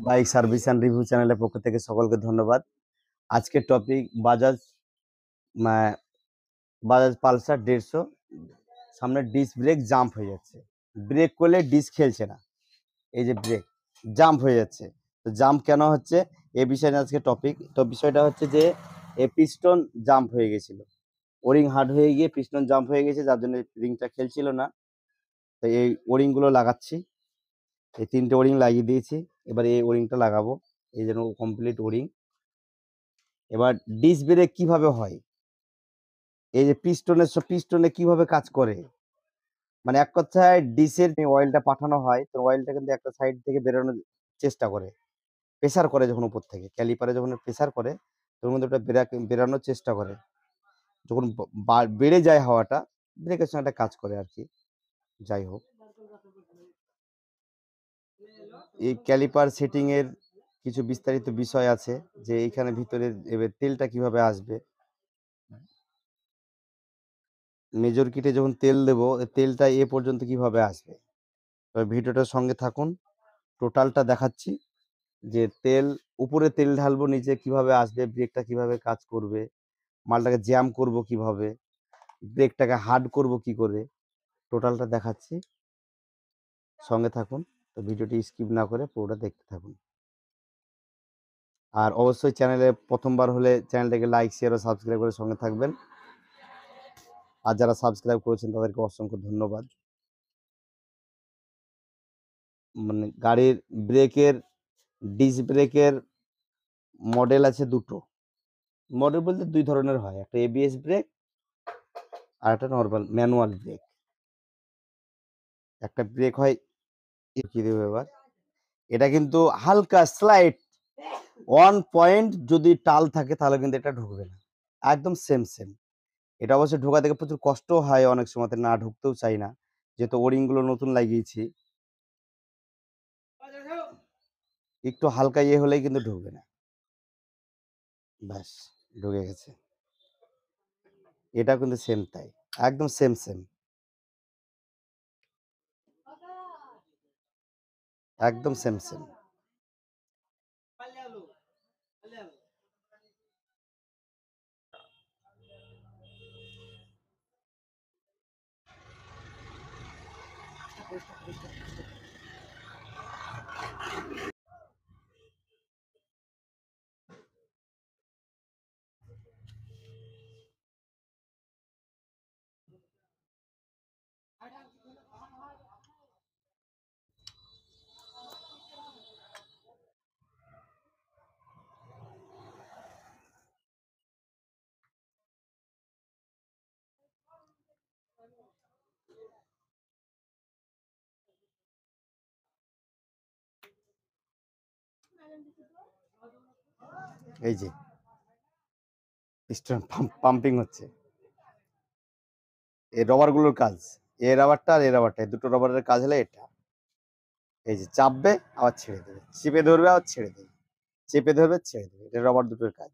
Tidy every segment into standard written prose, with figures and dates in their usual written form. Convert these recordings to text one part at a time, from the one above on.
Bike service and review চ্যানেলের পক্ষ থেকে সকলকে ধন্যবাদ। আজকের টপিক বাজাজ পালসার 150। সামনে ডিস্ক ব্রেক জাম্প হয়ে যাচ্ছে, ব্রেক করলে ডিস্ক খেলছে না, এই যে ব্রেক জাম্প হয়ে যাচ্ছে। তো জাম্প কেন হচ্ছে এ বিষয়ে আজকে টপিক। তো বিষয়টা হচ্ছে যে এ পিস্টন জাম্প হয়ে গেছিল, ওরিং হার্ড হয়ে গিয়ে পিস্টন জাম্প হয়ে গেছে, যার জন্য রিংটা খেলছিল না। তো এই ওরিং গুলো লাগাচ্ছি, এই 3টে ওরিং লাগিয়ে দিয়েছি। এবার এই ওরিংটা লাগাবো, এই জন্য কমপ্লিট ওরিং। এবার ডিস্ক ব্রেক কিভাবে হয়, এই যে পিস্টনে কিভাবে কাজ করে, মানে এক কথায় ডিসের অয়েলটা পাঠানো হয়, তো অয়েলটা কিন্তু একটা সাইড থেকে বেরোনোর চেষ্টা করে, প্রেসার করে যখন উপর থেকে ক্যালিপারে যখন প্রেসার করে তখন কিন্তু ওটা বেরানোর চেষ্টা করে। যখন বেড়ে যায় হাওয়াটা, ব্রেকের সঙ্গে একটা কাজ করে আর কি। যাই হোক, এই ক্যালিপার সেটিং এর কিছু বিস্তারিত বিষয় আছে, যে এইখানে ভিতরে এবার তেলটা কিভাবে আসবে, মেজর কিটে যখন তেল দেবো তেলটা এ পর্যন্ত কিভাবে আসবে। ভিডিওটার সঙ্গে থাকুন, টোটালটা দেখাচ্ছি, যে তেল উপরে তেল ঢালবো, নিচে কিভাবে আসবে, ব্রেকটা কিভাবে কাজ করবে, মালটাকে জ্যাম করব কিভাবে, ব্রেকটাকে হার্ড করব কি করে, টোটালটা দেখাচ্ছি, সঙ্গে থাকুন। তো ভিডিওটি স্কিপ না করে পুরোটা দেখতে থাকুন। আর অবশ্যই চ্যানেলে প্রথমবার হলে চ্যানেলটাকে লাইক শেয়ার ও সাবস্ক্রাইব করে সঙ্গে থাকবেন। আর যারা সাবস্ক্রাইব করেছেন তাদেরকে অসংখ্য ধন্যবাদ। মানে গাড়ির ব্রেকের, ডিস্ক ব্রেকের মডেল আছে দুটো। মডেল বলতে দুই ধরনের হয়, একটা এবিএস ব্রেক আর একটা নর্মাল ম্যানুয়াল ব্রেক। একটা ব্রেক হয় কি দেবো এবার, এটা কিন্তু হালকা স্লাইড 1 পয়েন্ট যদি টাল থাকে তাহলে কিন্তু এটা ঢুকবে না, একদম সেম সেম। এটা অবশ্যই ঢোকা থেকে প্রচুর কষ্ট হয়, অনেক সময় না ঢুকতেও চাই না, যেহেতু ওরিং গুলো নতুন লাগিয়েছি। একটু হালকা ইয়ে হলেই কিন্তু ঢুকবে না, ব্যাস ঢুকে গেছে। এটা কিন্তু সেম তাই, একদম সেম সেম, একদম সেম সেম। এই যে পিস্টন পাম্পিং হচ্ছে, এই রবারগুলোর কাজ, এ রাবারটা আর এ রাবারটা, এই দুটো রবারের কাজ হলো এটা। এই যে চাপবে আবার ছেড়ে দেবে, চেপে ধরবে আবার ছেড়ে দেবে, চেপে ধরবে ছেড়ে দেবে, এটা রবার দুটোর কাজ।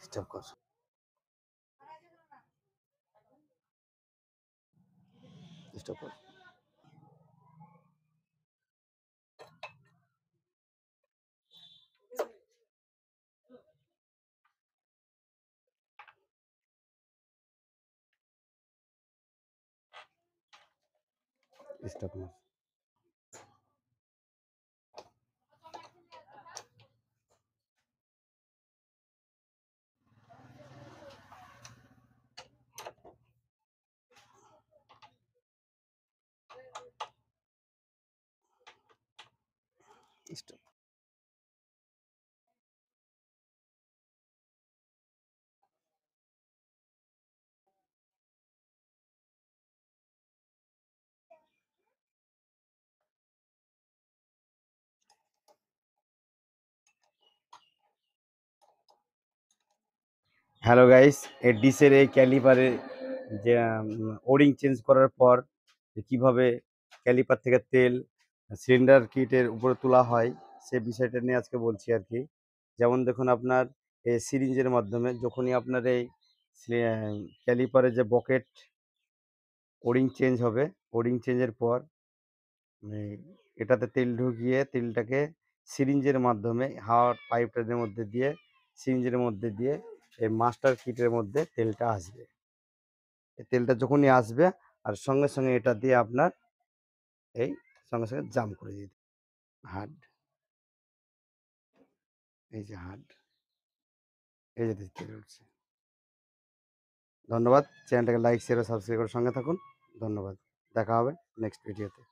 স্টপ কর, স্টপ কর। স্টপ মার। স্টপ। হ্যালো গাইস, এই ডিসের এই ক্যালিপারে যে ওরিং চেঞ্জ করার পর যে কিভাবে ক্যালিপার থেকে তেল সিলিন্ডার কিটের উপরে তোলা হয় সে বিষয়টা নিয়ে আজকে বলছি আর কি। যেমন দেখুন আপনার এই সিরিঞ্জের মাধ্যমে যখনই আপনার এই ক্যালিপারে যে বকেট ওরিং চেঞ্জ হবে, ওরিং চেঞ্জের পর এটাতে তেল ঢুকিয়ে তেলটাকে সিরিঞ্জের মাধ্যমে হাওয়ার পাইপটার মধ্যে দিয়ে সিরিঞ্জের মধ্যে দিয়ে এই মাস্টার কিটের মধ্যে তেলটা আসবে। এই তেলটা যখনই আসবে আর সঙ্গে সঙ্গে এটা দিয়ে আপনার এই সঙ্গে সঙ্গে জাম করে দিতে হার্ড, এই যে হার্ড, এই যে তেল উঠছে। ধন্যবাদ। চ্যানেলটাকে লাইক শেয়ার ও সাবস্ক্রাইব করে সঙ্গে থাকুন। ধন্যবাদ। দেখা হবে নেক্সট ভিডিওতে।